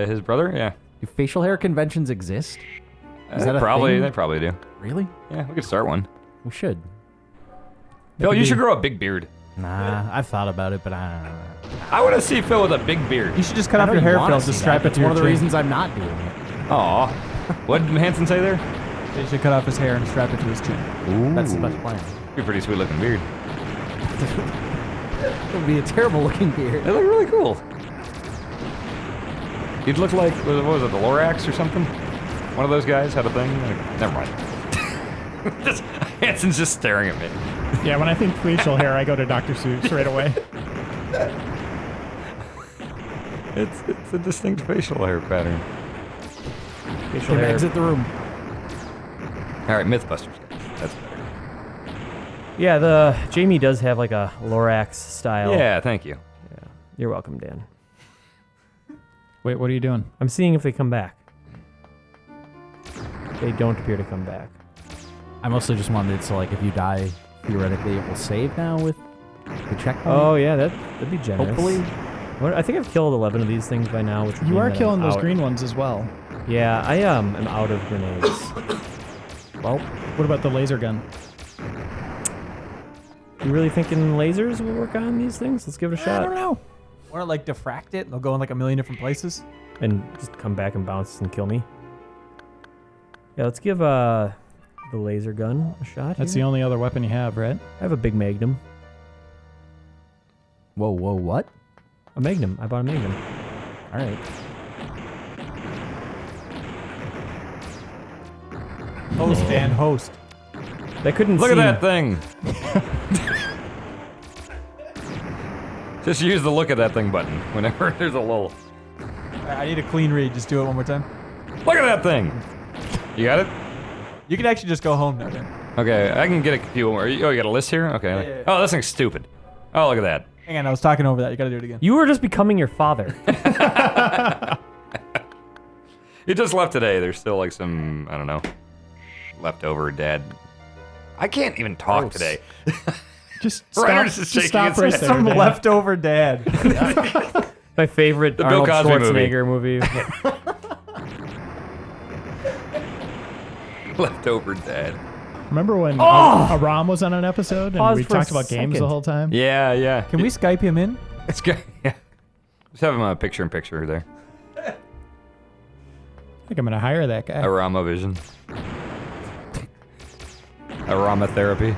his brother, yeah. Do facial hair conventions exist? Is that a probably thing? They probably do. Really? Yeah, we could start one. We should. Phil, you should grow a big beard. Nah, I've thought about it, but I don't know. I want to see Phil with a big beard. You should just cut off your hair, Phil. Just strap it It's to one your of the chin. reasons I'm not doing it. Aw. What did Hanson say there? They should cut off his hair and strap it to his chin. Ooh. That's the best plan. Be a pretty sweet looking beard. It would be a terrible looking beard. They look really cool. You'd look like, what was it, the Lorax or something? One of those guys had a thing? Never mind. Hanson's just staring at me. Yeah, when I think facial hair, I go to Dr. Seuss right away. It's a distinct facial hair pattern. Facial hair. Exit the room. All right, Mythbusters, guys. That's better. Yeah, Jamie does have like a Lorax style. Yeah, thank you. Yeah. You're welcome, Dan. Wait, what are you doing? I'm seeing if they come back. They don't appear to come back. I mostly just wanted it so, like, if you die, theoretically, it will save now with the checkpoint. Oh yeah, that'd be generous. Hopefully. I think I've killed 11 of these things by now. Which would You mean are that killing I'm those out. green ones as well. Yeah, I am out of grenades. Well, what about the laser gun? You really thinking lasers will work on these things? Let's give it a shot. I don't know. Want to like diffract it? They'll go in like a million different places. And just come back and bounce and kill me. Yeah, let's give the laser gun a shot. That's here. the only other weapon you have, right? I have a big magnum. Whoa, what? A magnum. I bought a magnum. All right. Host, Dan, host. They couldn't Look see. at that thing. Just use the look at that thing button whenever there's a lull. I need a clean read. Just do it one more time. Look at that thing. You got it? You can actually just go home now, Dan. Okay, I can get a few more. Oh, you got a list here? Okay. Yeah. Oh, this thing's stupid. Oh, look at that. Hang on, I was talking over that. You gotta do it again. You were just becoming your father. You just left today. There's still like some, I don't know, leftover dad. I can't even talk Gross. today. Just Reiner stop, is shaking stop his right head. there, Some Dan. leftover dad. My favorite The Bill Arnold Cosby movie. Schwarzenegger movie. Leftover dad. Remember when Aram was on an episode and Pause we for a talked about games the second. whole time? Yeah. Can we Skype him in? It's good. Yeah. Just have him a picture-in-picture there. I think I'm going to hire that guy. Arama Vision. Arama Therapy.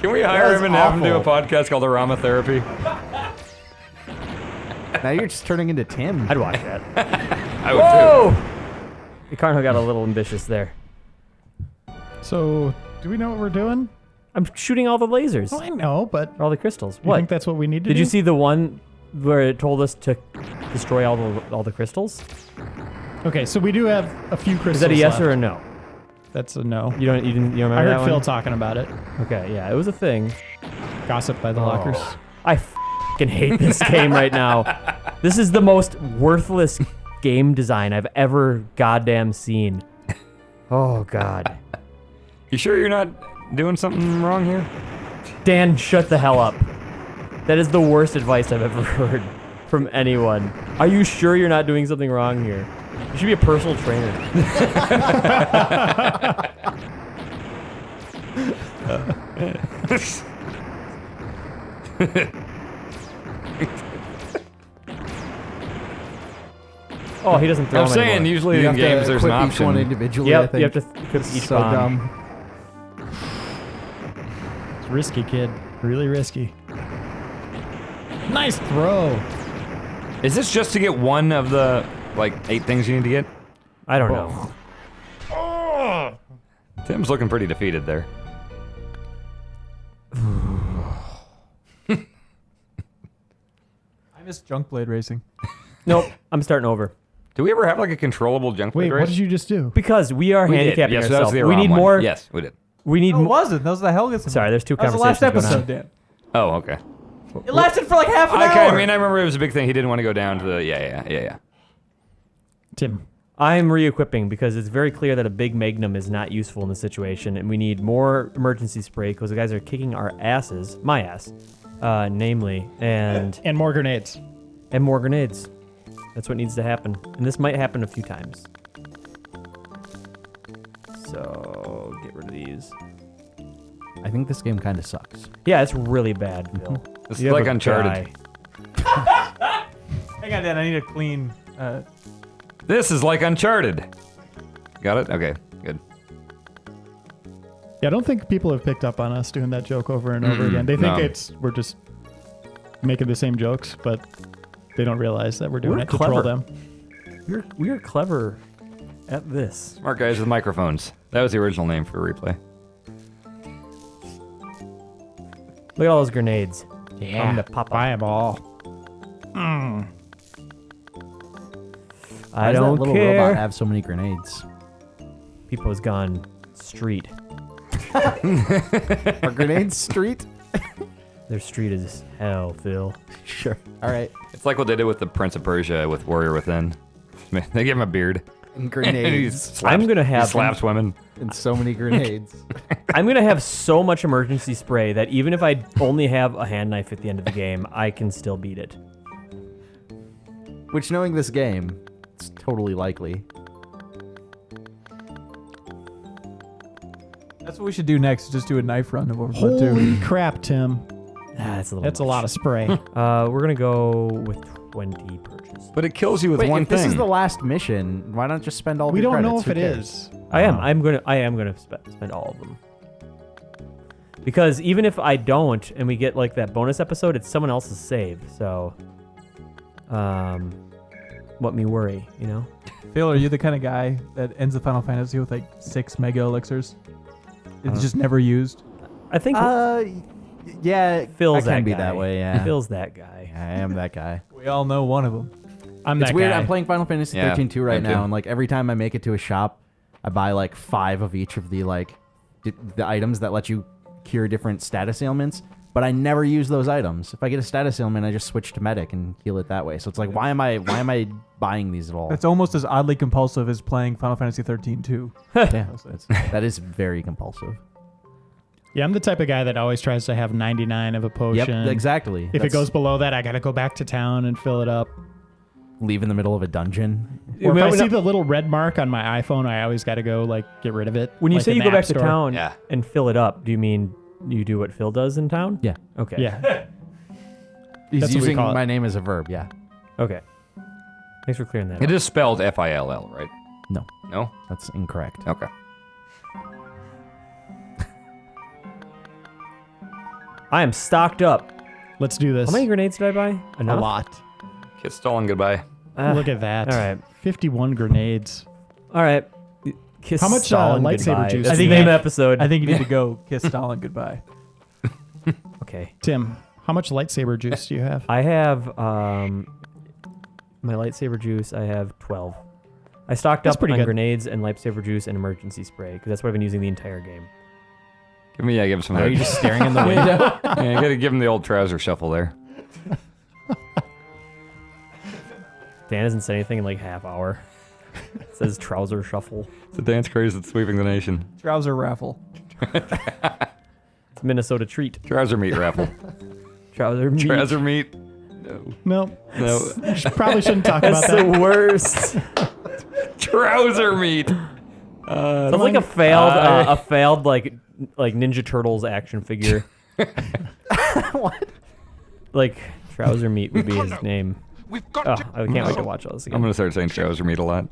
Can we hire him and have him do a podcast called Arama Therapy? Now you're just turning into Tim. I'd watch that. I would too. Ricardo got a little ambitious there. So, do we know what we're doing? I'm shooting all the lasers. Oh, I know, but All the crystals. you What? think that's what we need to do? Did you see the one where it told us to destroy all the crystals? Okay, so we do have a few crystals Is that a yes left. or a no? That's a no. You remember I heard that Phil one? talking about it. Okay, yeah, it was a thing. Gossip by the lockers. I fucking hate this game right now. This is the most worthless game design I've ever goddamn seen. Oh god. You sure you're not doing something wrong here? Dan, shut the hell up. That is the worst advice I've ever heard from anyone. Are you sure you're not doing something wrong here? You should be a personal trainer. Oh, he doesn't throw I'm them saying anymore. usually You in have to games there's an equip each one option. individually, I Yep, think. you have to equip It's each so bomb. dumb. It's risky, kid. Really risky. Nice throw. Is this just to get one of the, 8 things you need to get? I don't know. Tim's looking pretty defeated there. I miss junk blade racing. Nope, I'm starting over. Do we ever have a controllable junk Wait, blade race? what did you just do? Because we are We did. handicapping Yes, that was ourselves. the We Iran need one. more. Yes, we did. We need No, it more. wasn't. That was the Helga. Sorry, there's two That was the conversations last going on. episode, Dan. Oh, okay. It lasted for like half an Okay, hour. I mean, I remember it was a big thing. He didn't want to go down to the. Yeah. Tim. I'm re-equipping because it's very clear that a big magnum is not useful in this situation, and we need more emergency spray because the guys are kicking our asses, my ass, namely, and And more grenades. more grenades. That's what needs to happen, and this might happen a few times. So get rid of these. I think this game kind of sucks. Yeah, it's really bad, Phil. This You is have like a Uncharted. guy. Hang on, Dan. I need a clean. This is like Uncharted. Got it? Okay, good. Yeah, I don't think people have picked up on us doing that joke over and over again. They think no. we're just making the same jokes, but they don't realize that we're doing We're it to troll clever. them. We're clever at this. Smart guys with microphones. That was the original name for replay. Look at all those grenades. Yeah, I'm the papa. buy them all. I Why does don't that little care. robot have so many grenades? People has gone street. Are grenades street? Their street is hell, Phil. Sure. All right. It's like what they did with the Prince of Persia with Warrior Within. They gave him a beard. And He grenades. slaps- I'm gonna have he slaps women. And so many grenades. I'm gonna have so much emergency spray that even if I only have a hand knife at the end of the game, I can still beat it. Which, knowing this game, it's totally likely. That's what we should do next. Just do a knife run of OverBlood Holy 2. crap, Tim. That's a little. That's a lot of spray. We're gonna go with 20 purchase. But it kills you with Wait, one if thing. this is the last mission, why not just spend all We your don't know credits? if Who it cares? is. I am gonna spend all of them. Because even if I don't, and we get like that bonus episode, it's someone else's save. So, what me worry, you know? Phil, are you the kind of guy that ends the Final Fantasy with like 6 mega elixirs? It's just never used. I think Yeah, Phil's I can that be guy. that way, yeah. Phil's that guy. I am that guy. We all know one of them. I'm It's that weird. guy. I'm playing Final Fantasy Yeah, 13 2 right me now, too. and like every time I make it to a shop, I buy like 5 of each of the the items that let you cure different status ailments. But I never use those items. If I get a status ailment, I just switch to medic and heal it that way. So it's like, why am I buying these at all? It's almost as oddly compulsive as playing Final Fantasy 13 2. Yeah, that is very compulsive. Yeah, I'm the type of guy that always tries to have 99 of a potion. Yep, exactly. If it goes below that, I got to go back to town and fill it up. leave in the middle of a dungeon. Or if No, I no. see the little red mark on my iPhone, I always got to go like get rid of it. When you like say in you the go back App to Store. town Yeah. and fill it up, do you mean you do what Phil does in town? Yeah. Okay. Yeah. He's That's what we using call it. my name as a verb. Yeah. Okay. Thanks for clearing that It up. is spelled F-I-L-L, right? No, No? that's incorrect. Okay. I am stocked up. Let's do this. How many grenades did I buy? A Enough? lot. Kiss Stalin goodbye. Look at that. All right. 51 grenades. All right. Kiss How much, Stalin lightsaber goodbye. juice That's do the you name of the have? episode. I think you need to go kiss Stalin goodbye. Okay. Tim, how much lightsaber juice do you have? I have my lightsaber juice. I have 12. I stocked That's up pretty on good. grenades and lightsaber juice and emergency spray because that's what I've been using the entire game. Give him some. Are you just staring in the window? Yeah, you gotta give him the old trouser shuffle there. Dan hasn't said anything in like half hour. It says trouser shuffle. It's a dance craze that's sweeping the nation. Trouser raffle. It's Minnesota treat. Trouser meat raffle. Trouser meat. Trouser meat. No. No. Probably shouldn't talk about That's that. the worst. Trouser meat. Sounds like a failed like Ninja Turtles action figure. What? Like trouser meat would be his Kondo, name. We've got Oh, to. I can't wait to watch all this again. I'm gonna start saying trouser meat a lot.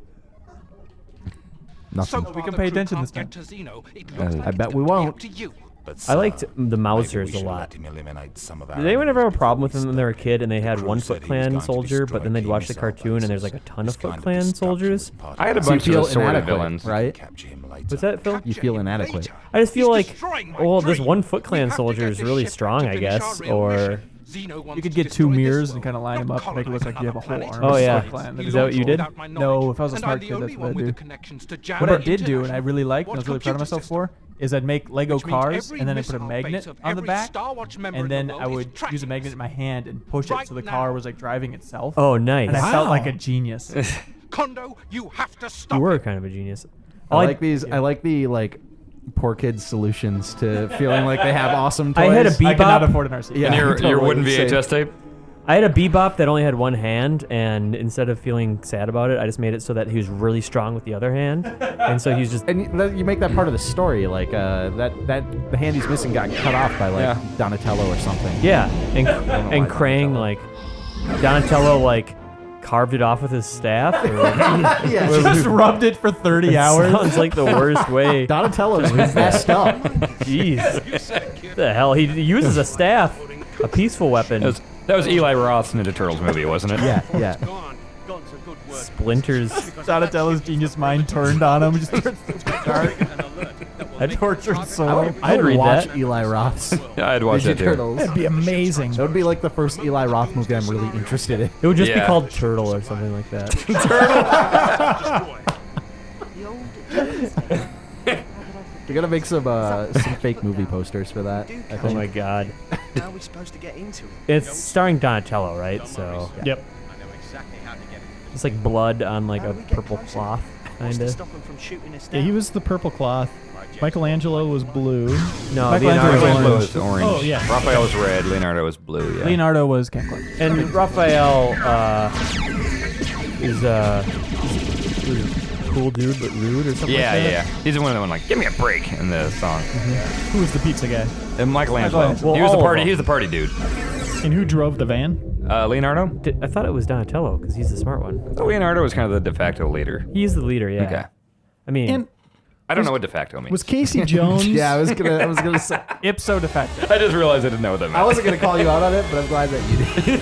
Nothing. So We can far, pay the crew attention can't this time. get to Zeno. It looks like I it's bet we gonna be won't. up to you. But, I liked sir, the maybe Mousers we a should lot. let him eliminate some of our Did anyone ever have a enemies problem with before them we when they were a stop kid and they had The one crew Foot said he was Clan going to soldier, but then they'd destroy watch the key cartoon and there's like a ton of This Foot kind Clan destruction soldiers? was part I had a of So you bunch of feel assorted inadequate, villains. right? Capture him later. What's that, Phil? You feel inadequate. I just feel He's like, destroying my oh, this dream. one Foot We Clan have to soldier get is this really ship back strong, to I finish our guess, real or mission. Zeno wants You could to get two destroy this mirrors and world, kind of line not them up to make it look like you have a whole colonize army Oh, of yeah. Foot Clan. Is that what you did? without my No, knowledge, if I was a and smart I'm the kid, that's only what one I'd with do. the connections to jam What I it did do, and I international. really liked, and I What was really proud of computer myself system? for, is I'd make Lego Which means cars, every and then I put a missile magnet base of on the every back, Star Watch member in and the then world I is would tracking use a magnet us. in my hand and push it Right so the now. car was like driving itself. oh, nice. And I felt like a Wow. genius. Kondo, you have to stop. You were it. kind of a genius. I like these. I like the poor kids' solutions to feeling like they have awesome toys. I had a I cannot Bebop. afford an RC. Yeah, And your totally wooden insane. VHS tape? I had a Bebop that only had one hand, and instead of feeling sad about it, I just made it so that he was really strong with the other hand, and so he was just. And you make that part of the story, like that the hand he's missing got cut off by like Donatello or something. Yeah, and why Krang like Donatello like carved it off with his staff. Or, Yeah, He just rubbed it for 30 hours. Sounds like the worst way. Donatello's messed up. Jeez, the hell he uses a staff, a peaceful weapon. That was Eli Roth's Ninja Turtles movie, wasn't it? Yeah. Gone. Gone's a good word. Splinters. Donatello's genius mind turned on him. Just turns Trigger an alert that will That make tortured the soul. target I'd read watch that. Eli Roth's Yeah, I'd watch Ninja that too. Turtles. That'd be amazing. That would be like the first Eli Roth movie I'm really interested in. It would just be Yeah. called Turtle or something like that. The old doomsday. How did I We gotta make some fake movie posters for that. I Oh think. my god. How are we supposed to get into it? It's starring Donatello, right? So Yep. I know exactly how to get it. it's like blood on like How a do we get purple closer? cloth, What's to kinda. stop them from shooting us Yeah, down? he was the purple cloth. Michelangelo was blue. No, Michelangelo Leonardo was was Michelangelo was orange. Oh, yeah. Raphael was red. Leonardo was blue. Yeah. Leonardo was Camp Clark. and Raphael is cool dude but rude or something Yeah, like that. yeah. He's the one that went like, "Give me a break" in the song. Who was the pizza guy? And Michelangelo. Well, he was the all of party. them. He was the party dude. And who drove the van? Leonardo. I thought it was Donatello because he's the smart one. Leonardo was kind of the de facto leader. He's the leader, yeah. Okay. I mean, And I don't know what de facto means. was Casey Jones? Yeah, I was gonna say. Ipso de facto. I just realized I didn't know what that meant. I wasn't gonna call you out on it, but I'm glad that you did.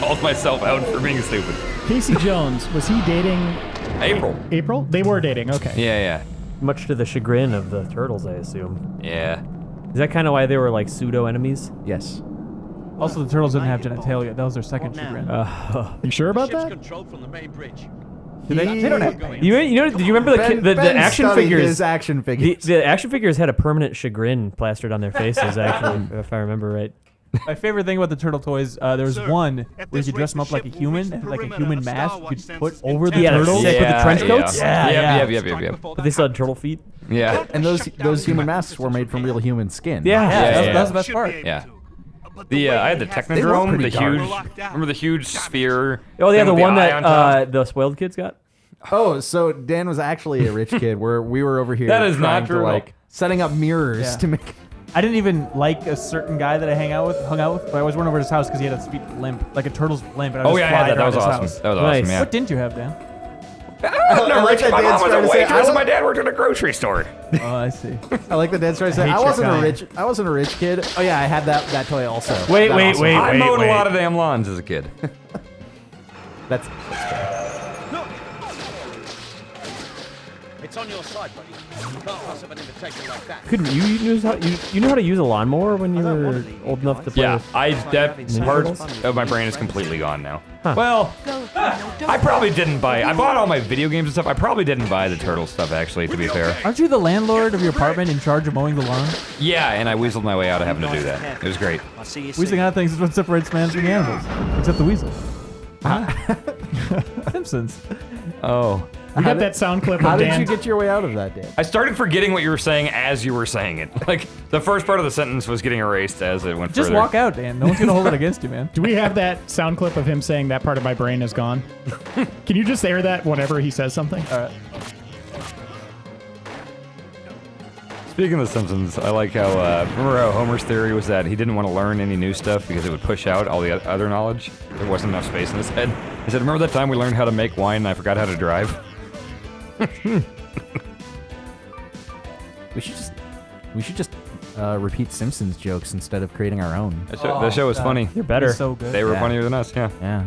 Called myself out for being stupid. Casey Jones, was he dating April. April? They were dating, okay. Yeah, much to the chagrin of the turtles, I assume. yeah. Is that kind of why they were like pseudo enemies? Yes. Also, the turtles didn't have genitalia. That was their second What now? chagrin. You sure about Ship's that? controlled from the main bridge. They don't have Going. Did you remember the Ben action studied figures? his action figures. The action figures had a permanent chagrin plastered on their faces, actually, if I remember right. My favorite thing about the turtle toys, there was Sir, one at where you this could dress rate, them up the like a ship will human, reach the and like a perimeter human of mask Star you Watch could census put in over the 10 Yeah, turtle. sick with the trench coats? Yep. But they still had turtle feet. Yeah. And those human masks were made from real human skin. Yeah. Yeah, That was the best part. Yeah. I had the Technodrome, the pretty dark. huge. Remember the huge sphere? Oh, yeah, thing the with one eye on top? that the spoiled kids got. Oh, so Dan was actually a rich kid. Where we were over here. That is not trying true. To, like setting up mirrors Yeah. to make. I didn't even like a certain guy that I hung out with, but I always went over to his house because he had a sweet limp, like a turtle's limp. And I Oh just yeah, I had flied that. That around was his awesome. house. That was Nice. awesome. Yeah. What didn't you have, Dan? No, like rich. that My Dan mom was started a to say, waitress, and I my dad worked at a grocery store. Oh, I see. I like the Dan story. hate I wasn't your a kind. rich. I wasn't a rich kid. Oh yeah, I had that toy also. Wait, That wait, also. wait. I mowed a lot of damn lawns as a kid. That's It's on your side, buddy. You can't pass up an invitation like that. Couldn't you knew how to use a lawnmower when you were old enough to play? Yeah, that part Turtles? of my brain is completely gone now. Huh. Well, No, don't. I probably didn't buy. I bought all my video games and stuff. I probably didn't buy the turtle stuff, actually. To be fair. Aren't you the landlord of your apartment in charge of mowing the lawn? Yeah, and I weaseled my way out of having to do that. It was great. I'll see you Weaseling soon. out of things is what separates man from the animals, except the weasel. Simpsons. Oh. We got that sound clip How of did Dan. you get your way out of that, Dan? I started forgetting what you were saying as you were saying it. Like the first part of the sentence was getting erased as it went Just further. walk out, Dan. No one's gonna hold it against you, man. Do we have that sound clip of him saying that part of my brain is gone? Can you just air that whenever he says something? All right. Speaking of The Simpsons, I like how, remember how Homer's theory was that he didn't want to learn any new stuff because it would push out all the other knowledge? There wasn't enough space in his head. He said, remember that time we learned how to make wine and I forgot how to drive? We should just repeat Simpsons jokes instead of creating our own. The show was funny. You're better. It's so good. They were Yeah. funnier than us, yeah. Yeah.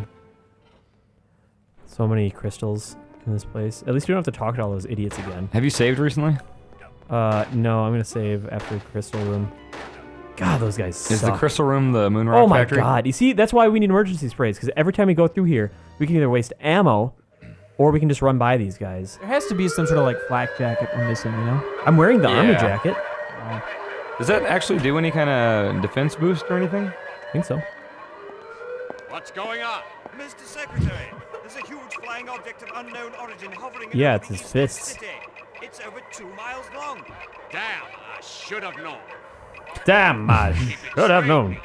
So many crystals in this place. At least we don't have to talk to all those idiots again. Have you saved recently? No, I'm gonna save after Crystal Room. God, those guys suck. Is the Crystal Room the Moon Rock Oh my Factory? God! You see, that's why we need emergency sprays, because every time we go through here, we can either waste ammo, or we can just run by these guys. There has to be some sort of like flak jacket we're missing, you know? I'm wearing the army Yeah. jacket. Does that actually do any kind of defense boost or anything? I think so. What's going on? Mr. Secretary, there's a huge flying object of unknown origin hovering in Yeah, the it's his northeast of the fists. city. It's over 2 miles long. Damn, I should have known. Damn, I should have known.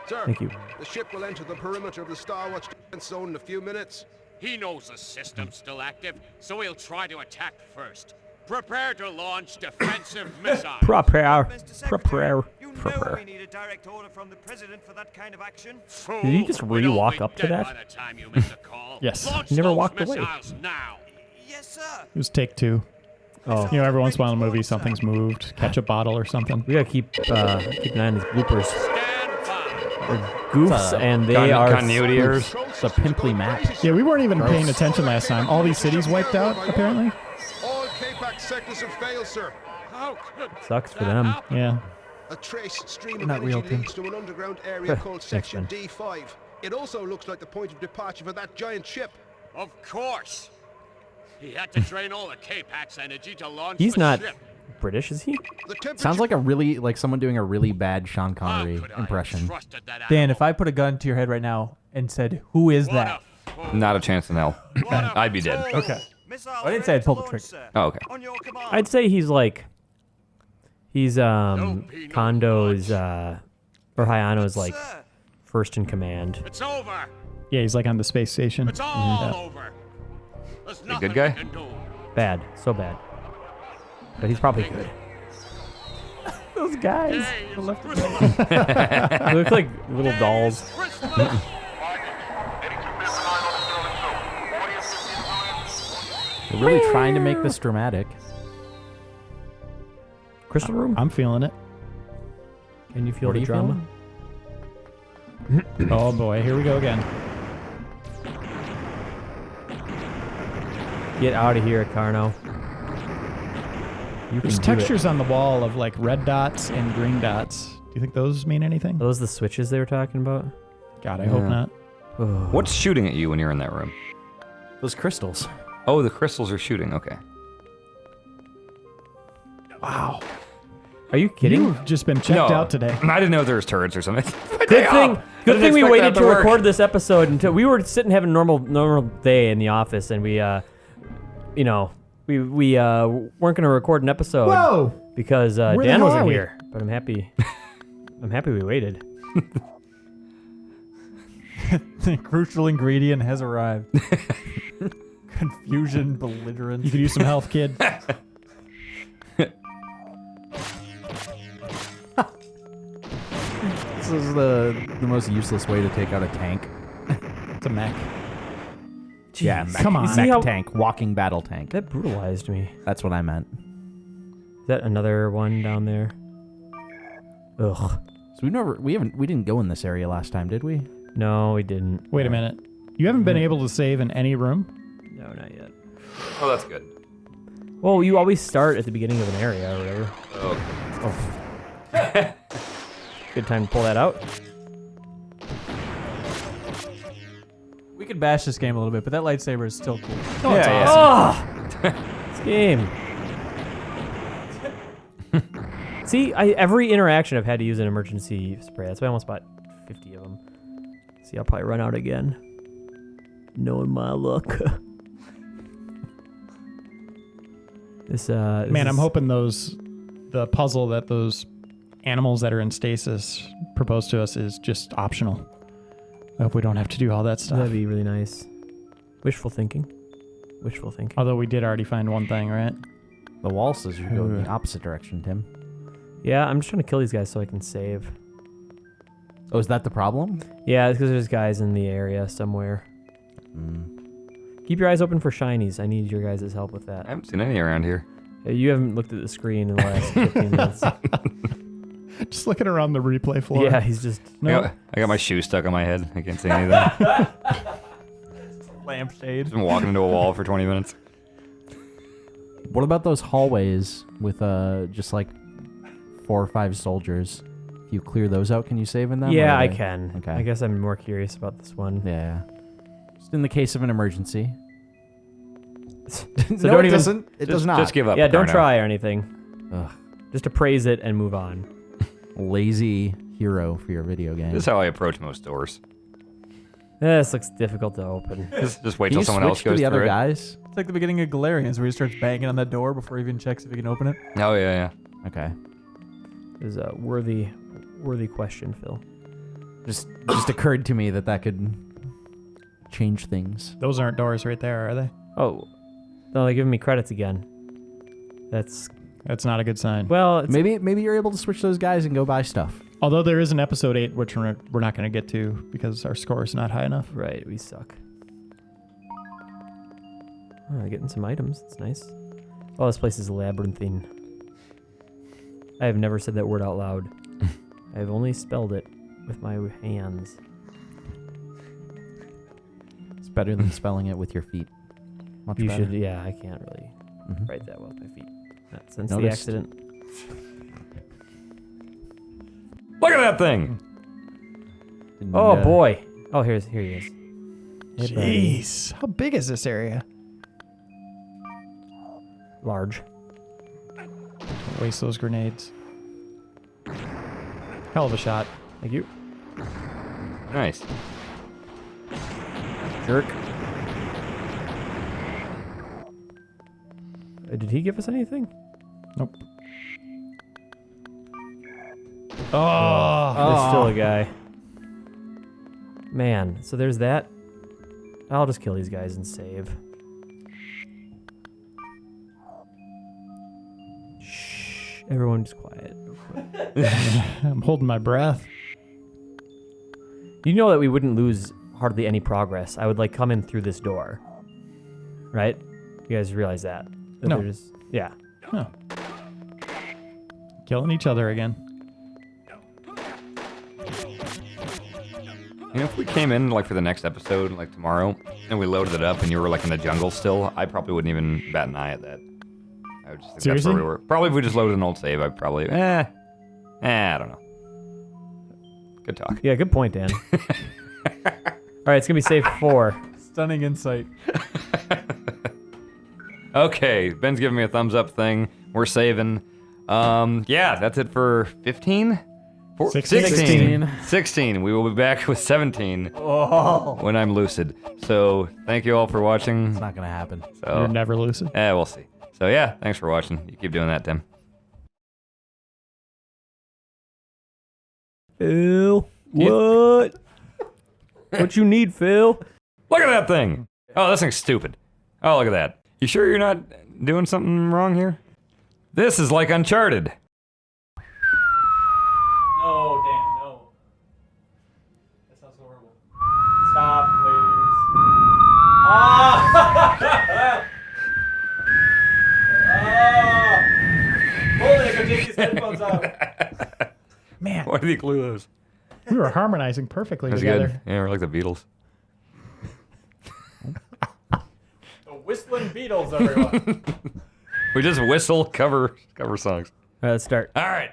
Sir, Thank you. the ship will enter the perimeter of the Star Watch defense zone in a few minutes. He knows the system's still active, so he'll try to attack first. Prepare to launch defensive missiles. Prepare. Mr. Secretary, Prepare. you know Prepare. we need a direct order from the president for that kind of action. Fool, Did he just we'd all re-walk be up to dead that? By the time you make the call. Yes. Launch He never those walked away. missiles now. Yes, sir. It was take 2. Oh, You know, every once in a while in a movie, something's moved. Catch a bottle or something. we gotta keep an eye on these bloopers. Stand by. Goofs, and they are continuity errors. It's a pimply map. Yeah, we weren't even paying attention last time. All these cities wiped out, apparently. All K-Pax sectors have failed, sir. How could Sucks for that them. happen? Yeah. A trace stream of Not energy real, Tim. leads to an underground area called Section man. D5. It also looks like the point of departure for that giant ship. Of course. He had to drain all the K-Pax energy to launch He's the not ship. British, is he? The temperature Sounds like someone doing a really bad Sean How Connery could I have impression. trusted that Dan, animal? if I put a gun to your head right now and said, "Who is What that?" a fool. Not a chance in hell. What a I'd be dead. fool. Okay. Missiles I didn't say I'd ready pull to the launch, trigger. sir. Oh, okay. On your command. I'd say he's be no Kondo's or Hayano's like Sir. first in command. It's over. Yeah, he's like on the space station. It's all over. There's nothing good guy? we can do. Bad, so bad. But he's probably good. Those guys. Hey, The left and Christmas. They look like little dolls. Christmas. They're really trying to make this dramatic. Crystal Room? I'm feeling it. Can you feel What are the you drama? Oh boy, here we go again. Get out of here, Carno. You There's can do it. textures on the wall of like red dots and green dots. Do you think those mean anything? Are those the switches they were talking about? God, I hope Yeah. not. What's shooting at you when you're in that room? Those crystals. Oh, the crystals are shooting. Okay. Wow. Are you kidding? You've just been checked No. out today. I didn't know there was turrets or something. Good thing. Good thing we waited to work. record this episode until we were sitting having a normal day in the office, and we we weren't gonna record an episode Whoa! because Where the Dan hell wasn't are we? here. But I'm happy. I'm happy we waited. The crucial ingredient has arrived. Confusion, belligerence. You could use some health, kid. This is the most useless way to take out a tank. It's a mech. Yeah, mech, Come on. You see mech how- tank, walking battle tank. That brutalized me. That's what I meant. Is that another one down there? Ugh. So we didn't go in this area last time, did we? No, we didn't. Wait a minute. You haven't been able to save in any room? No, not yet. Oh, that's good. Well, you always start at the beginning of an area or whatever. Oh. Good time to pull that out. We could bash this game a little bit, but that lightsaber is still cool. Oh, it's Yeah, awesome. This game. See, every interaction I've had to use an emergency spray. That's why I almost bought 50 of them. See, I'll probably run out again. Knowing my luck. this Man, I'm is- hoping the puzzle that those animals that are in stasis propose to us is just optional. I hope we don't have to do all that stuff. That'd be really nice. Wishful thinking. Wishful thinking. Although we did already find one thing, right? The wall says you go in the opposite direction, Tim. Yeah, I'm just trying to kill these guys so I can save. Oh, is that the problem? Yeah, it's because there's guys in the area somewhere. Keep your eyes open for shinies. I need your guys' help with that. I haven't seen any around here. You haven't looked at the screen in the last 15 minutes. Just looking around the replay floor. Yeah, he's just... No. I got my shoe stuck on my head. I can't see anything. Lampshade. Just been walking into a wall for 20 minutes. What about those hallways with just like 4 or 5 soldiers? If you clear those out, can you save in them? Yeah, or are I they- can. Okay. I guess I'm more curious about this one. Yeah. Just in the case of an emergency. So No, don't it even... doesn't. It does not. Just give up. Yeah, don't Carno. try or anything. Ugh. Just appraise it and move on. Lazy hero for your video game. This is how I approach most doors. This looks difficult to open. Just wait Can till you someone switch else to goes the other through it. guys? It's like the beginning of Galarians where he starts banging on that door before he even checks if he can open it. Oh, yeah. Okay. This is a worthy question, Phil. Just occurred to me that could change things. Those aren't doors right there, are they? Oh, no, they're giving me credits again. That's not a good sign. Well, it's, Maybe you're able to switch those guys and go buy stuff. Although there is an episode 8, which we're not going to get to because our score is not high enough. right. We suck. Oh, getting some items. It's nice. Oh, this place is labyrinthine. I have never said that word out loud. I've only spelled it with my hands. It's better than spelling it with your feet. Much You better. should. Yeah, I can't really Mhm. write that well with my feet. Not since Noticed. the accident. Look at that thing! Didn't, Oh boy. Oh, here he is. Hey, buddy. Jeez. How big is this area? Large. Don't waste those grenades. Hell of a shot. Thank you. Nice. Jerk. Did he give us anything? Nope. Oh. There's still a guy. Man, so there's that. I'll just kill these guys and save. Shh. Everyone just quiet. I'm holding my breath. You know that we wouldn't lose hardly any progress. I would like come in through this door. Right? You guys realize that? No. there's- Yeah. Huh. Killing each other again. You know, if we came in like for the next episode, like tomorrow, and we loaded it up and you were like in the jungle still, I probably wouldn't even bat an eye at that. I would just think Seriously? that's where we were. Probably if we just loaded an old save, I'd probably, I don't know. Good talk. Yeah, good point, Dan. Alright, it's gonna be save 4. Stunning insight. Okay, Ben's giving me a thumbs up thing. We're saving. Yeah, that's it for 15? 16. 16. We will be back with 17 Oh. when I'm lucid. So, thank you all for watching. It's not gonna happen. So, You're never lucid. we'll see. So, yeah, thanks for watching. You keep doing that, Tim. Phil, what? What you need, Phil? Look at that thing. Oh, this thing's stupid. Oh, look at that. You sure you're not doing something wrong here? This is like Uncharted. No, Dan, no. That sounds horrible. Stop, please. Ah! Hold it, I can take these headphones off. Man, Why did he glue those? we were harmonizing perfectly That's together. good. Yeah, we're like the Beatles. The Whistling Beatles, everyone. We just whistle cover songs. All right, let's start. All right.